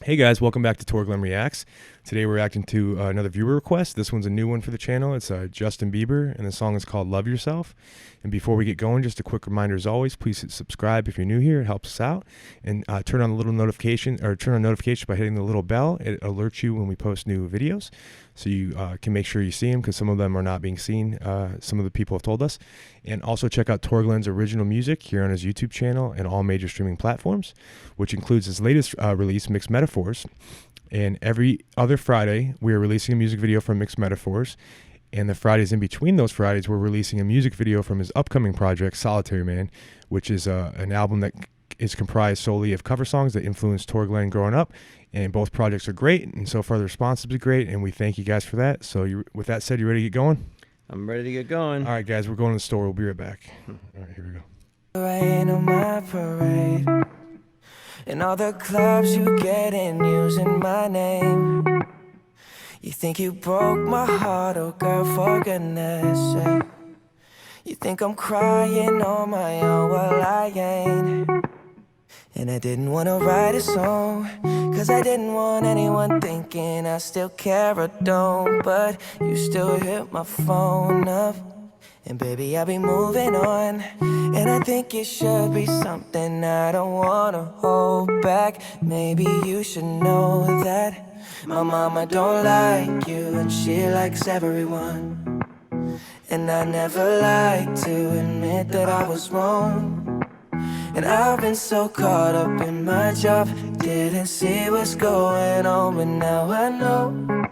Hey guys, welcome back to Torglem Reacts. Today we're reacting to another viewer request. This one's a new one for the channel. It's Justin Bieber, and the song is called Love Yourself. And before we get going, just a quick reminder as always, please hit subscribe if you're new here. It helps us out. And turn on the little notification, or turn on notifications by hitting the little bell. It alerts you when we post new videos, so you can make sure you see them, because some of them are not being seen. Some of the people have told us. And also check out Torglen's original music here on his YouTube channel and all major streaming platforms, which includes his latest release, Mixed Metaphors. And every other Friday, we are releasing a music video from Mixed Metaphors. And the Fridays in between those Fridays, we're releasing a music video from his upcoming project, Solitary Man, which is an album that is comprised solely of cover songs that influenced Torglen growing up. And both projects are great, and so far the response has been great, and we thank you guys for that. So with that said, you ready to get going? I'm ready to get going. All right, guys, we're going to the store. We'll be right back. All right, here we go. Rain on my parade, and all the clubs you get in using my name. You think you broke my heart, oh girl, for goodness sake. You think I'm crying on my own, well I ain't. And I didn't want to write a song, cause I didn't want anyone thinking I still care or don't. But you still hit my phone up, and baby, I'll be moving on. And I think it should be something I don't wanna hold back. Maybe you should know that my mama don't like you, and she likes everyone. And I never like to admit that I was wrong. And I've been so caught up in my job, didn't see what's going on, but now I know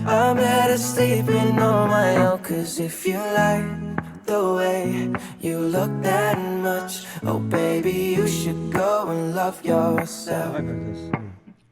I'm better sleeping on my own. Cause if you like the way you look that much, oh baby, you should go and love yourself.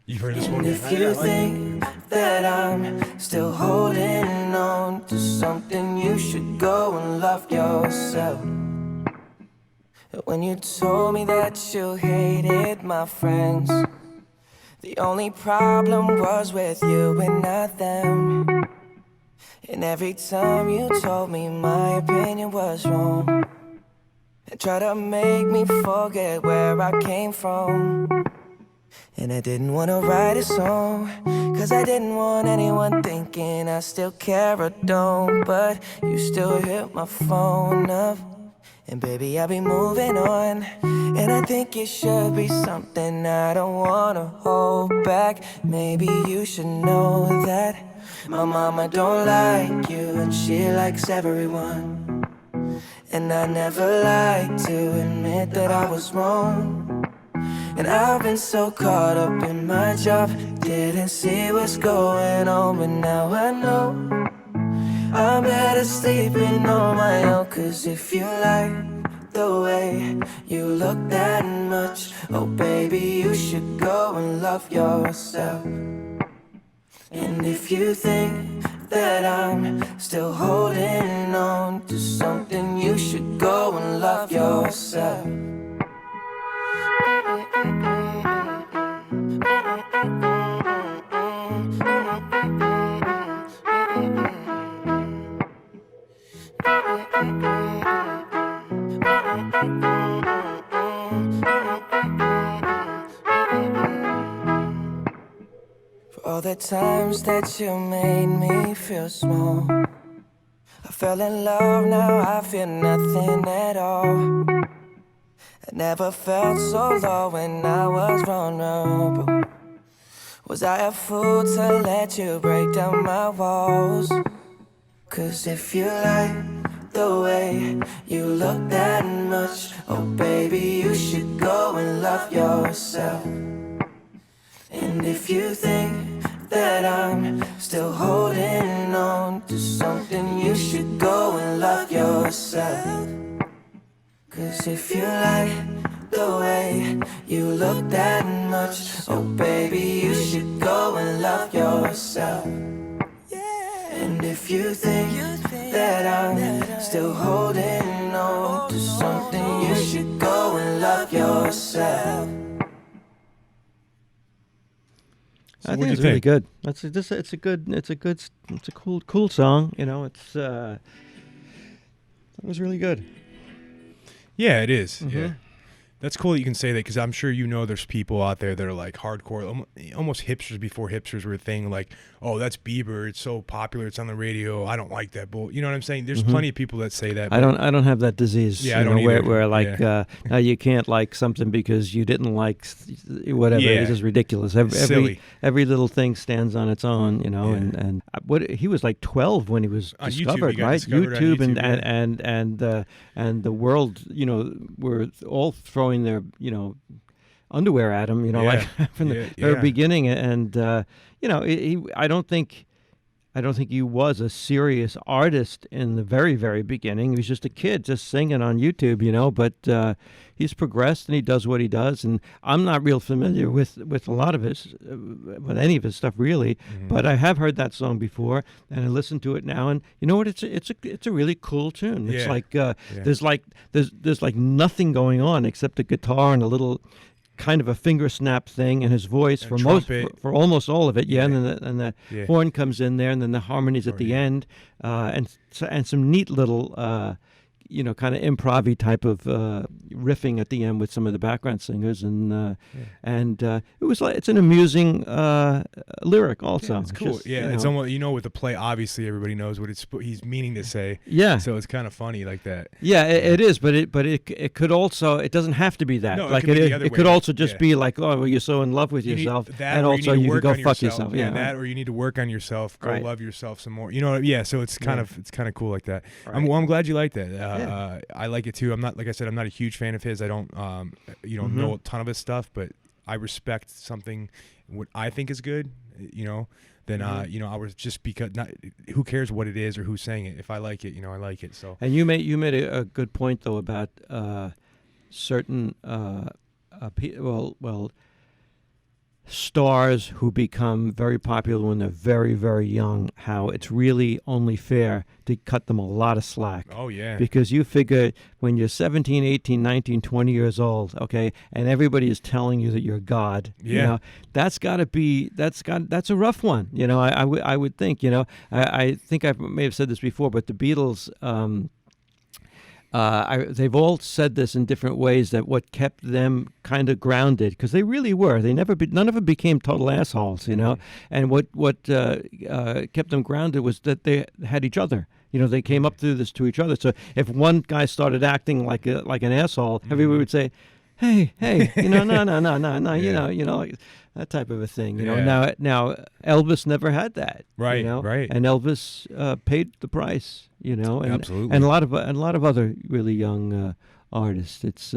You've heard this one? And if you think that I'm still holding on to something, you should go and love yourself. When you told me that you hated my friends, the only problem was with you and not them. And every time you told me my opinion was wrong, and tried to make me forget where I came from. And I didn't want to write a song, cause I didn't want anyone thinking I still care or don't. But you still hit my phone up, and baby, I'll be moving on. And I think it should be something I don't wanna hold back. Maybe you should know that my mama don't like you, and she likes everyone. And I never like to admit that I was wrong. And I've been so caught up in my job, didn't see what's going on, but now I know I'm better sleeping on my own. Cause if you like the way you look that much, oh baby, you should go and love yourself. And if you think that I'm still holding on to something, you should go and love yourself. For all the times that you made me feel small, I fell in love, now I feel nothing at all. I never felt so low when I was vulnerable. Was I a fool to let you break down my walls? Cause if you like the way you look that much, oh baby, you should go and love yourself. And if you think that I'm still holding on to something, you should go and love yourself. Cause if you like the way you look that much, oh baby, you should go and love yourself. And if you think that I'm still holding on to something, you should go and love yourself. I think it's really good. It's a cool song. You know, it was really good. Yeah, it is. Mm-hmm. Yeah. That's cool that you can say that, because I'm sure there's people out there that are like hardcore, almost hipsters before hipsters were a thing. Like, oh, that's Bieber. It's so popular. It's on the radio. I don't like that. But you know what I'm saying? There's plenty of people that say that. I don't have that disease. Yeah, I don't either. Where like now you can't like something because you didn't like whatever. Yeah. It's just ridiculous. Every little thing stands on its own. And what he was like 12 when he was on discovered, YouTube, right? YouTube, and the world, were all throwing their, underwear at him, like from the very beginning. And, I don't think he was a serious artist in the very, very beginning. He was just a kid just singing on YouTube, but he's progressed and he does what he does. And I'm not real familiar with a lot of his, with any of his stuff really, but I have heard that song before and I listen to it now. And you know what? It's a really cool tune. It's like, there's like nothing going on except a guitar and a little kind of a finger snap thing in his voice for almost all of it, and the horn comes in there, and then the harmonies at the end, and some neat little kind of improv-y type of riffing at the end with some of the background singers, and it was like, it's an amusing lyric also. Yeah, it's cool. Just, it's almost, with the play, obviously everybody knows what he's meaning to say. Yeah. So it's kind of funny like that. Yeah, it is, but it could also, it doesn't have to be that. No, like it could also just be like, oh, well, you're so in love with yourself, and also you could go fuck yourself. Yeah, that, or you need to work on yourself, go love yourself some more. So it's kind of cool like that. Right. I'm glad you like that. I like it too. I'm not, like I said, I'm not a huge fan of his. I don't, know a ton of his stuff, but I respect something what I think is good. Then I was just because who cares what it is or who's saying it. If I like it, I like it. So. And you made a good point though about certain stars who become very popular when they're very, very young, how it's really only fair to cut them a lot of slack. Oh, yeah. Because you figure when you're 17, 18, 19, 20 years old, okay, and everybody is telling you that you're God, that's a rough one. I would think, I think I may have said this before, but the Beatles, they've all said this in different ways, that what kept them kind of grounded, because they really were. None of them became total assholes, And what kept them grounded was that they had each other. They came up through this to each other. So if one guy started acting like an asshole, everybody would say, "Hey, no, like that type of a thing." Now Elvis never had that, right? And Elvis paid the price, and absolutely, and a lot of other really young artists. It's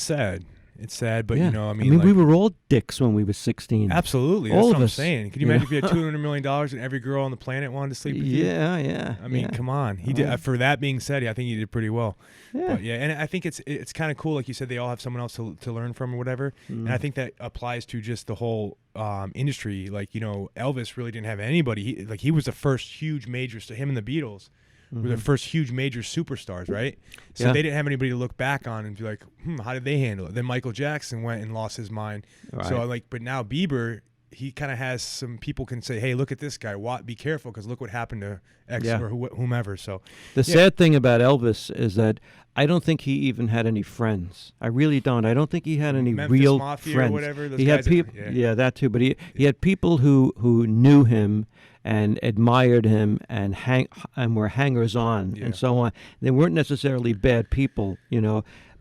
sad. It's sad, but we were all dicks when we were 16. Absolutely, that's what I'm saying. Can you imagine if you had $200 million and every girl on the planet wanted to sleep with you? Yeah. I mean, come on. He did. For that being said, I think he did pretty well. Yeah. But and I think it's kind of cool, like you said, they all have someone else to learn from or whatever. And I think that applies to just the whole industry. Like Elvis really didn't have anybody. He was the first huge major. So him and the Beatles were the first huge major superstars, right? So they didn't have anybody to look back on and be like, how did they handle it? Then Michael Jackson went and lost his mind. Right. So but now Bieber, he kind of has some people can say, hey, look at this guy. Be careful, because look what happened to X or whomever. So the sad thing about Elvis is that I don't think he even had any friends. I really don't. I don't think he had any Memphis real Mafia friends. Or whatever. Those he guys had people, that too. But he had people who knew him and admired him and were hangers on and so on. They weren't necessarily bad people,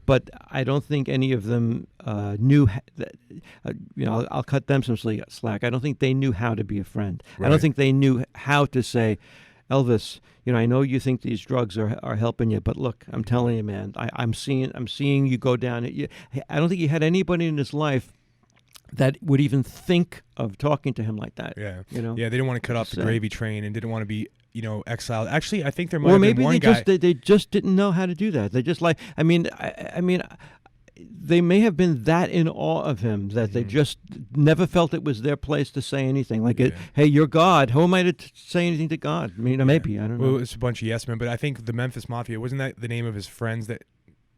but I don't think any of them knew. I'll cut them some slack. I don't think they knew how to be a friend. Right. I don't think they knew how to say, Elvis, I know you think these drugs are helping you, but look, I'm telling you, man, I'm seeing you go down. I don't think he had anybody in his life that would even think of talking to him like that. Yeah. They didn't want to cut off the gravy train and didn't want to be, exiled. Actually, I think there might have been one guy. They just didn't know how to do that. They just they may have been that in awe of him that they just never felt it was their place to say anything. Like, hey, you're God. Who am I to say anything to God? I mean, maybe, I don't know. Well, it's a bunch of yes men, but I think the Memphis Mafia, wasn't that the name of his friends that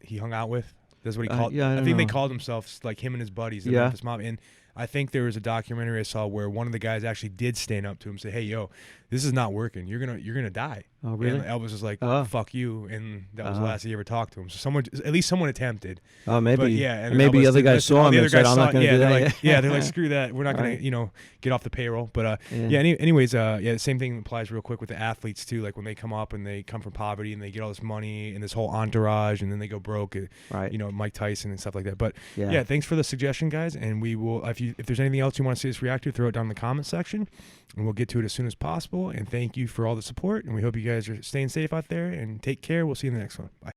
he hung out with? That's what he called. I think know. they called themselves, like him and his buddies, the Memphis Mafia. And I think there was a documentary I saw where one of the guys actually did stand up to him and say, "Hey, yo, this is not working. You're gonna die." Oh, really? And Elvis was like, Oh. "Fuck you," and that was the last he ever talked to him. So at least someone attempted. Oh, maybe. But yeah, and maybe Elvis the other did guys listen. saw All him the and other said, guys "I'm saw not it. going to Yeah, do they're that." like, yeah, they're like, screw that. We're not gonna, Right. Get off the payroll. But Yeah. anyways, the same thing applies real quick with the athletes too. Like when they come up and they come from poverty and they get all this money and this whole entourage, and then they go broke. Right. Mike Tyson and stuff like that. But Yeah. thanks for the suggestion, guys. And we will, if there's anything else you want to see us react to, throw it down in the comment section, and we'll get to it as soon as possible. And thank you for all the support. And we hope you guys are staying safe out there and take care. We'll see you in the next one. Bye.